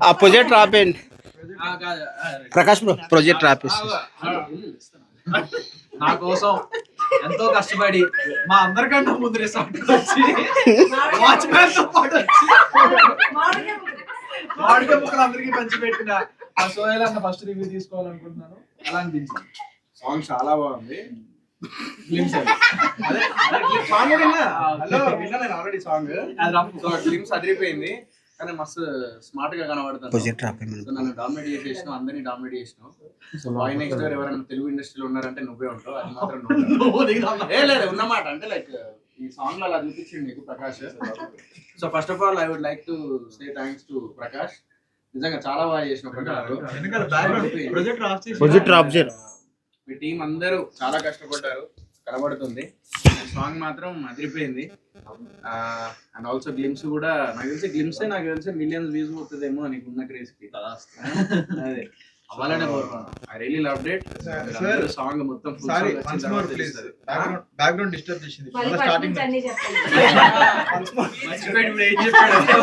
ఆ ప్రొజెక్ట్ ఆపేయండి Prakash bro, project ఆపేసి. నా కోసం ఎంతో కష్టపడి మా అందరికన్నా ముందు రిసార్ట్ వచ్చి వాచ్మ్యాన్ తో పాటు వచ్చి మామిడికాయ ముక్కలు అందరికీ పంచిపెట్టిన ఆ సోహెల్ అన్న ఫస్ట్ రివ్యూ తీసుకోవాలనుకుంటున్నాను. అలా అనిపించింది. సాంగ్ చాలా బాగుంది. గ్లిమ్స్ సాంగ్ విన్నా ఆల్రెడీ సాంగ్. గ్లిమ్స్ అదిరిపోయింది కానీ మస్తు స్మార్ట్ గా కనబడుతుంది. ప్రొజెక్ట్ ఆపేయండి. సో నన్ను డామినేట్ చేసేసినావు, అందరినీ డామినేట్ చేసినావు. సో బాయ్ నెక్స్ట్ డోర్ ఎవరైనా తెలుగు ఇండస్ట్రీలో ఉన్నారంటే నువ్వే ఉంటావు. అది మాత్రం లేదు ఉన్నమాట. అంటే లైక్ ఈ సాంగ్ లో అలా చూపించింది నీకు Prakash. So first of all I would like to say thanks to Prakash. నిజంగా చాలా బాగా చేసిన ప్రొజెక్ట్ ఆఫ్ చేయండి. మీ టీం అందరూ చాలా కష్టపడ్డారు, కనబడుతుంది. సాంగ్ మాత్రం అదిరిపోయింది. అండ్ ఆల్సో గ్లిమ్స్ కూడా నాకు తెలిసి మిలియన్స్ వ్యూస్ పోతుందేమో నీకున్న క్రేజ్ కి. అదే అవ్వాలనే కోరుకున్నాను. I really loved it. Song మొత్తం బ్యాక్గ్రౌండ్ డిస్టర్బ్ చేసింది. మర్చిపోయి ఏం చెప్పాడు.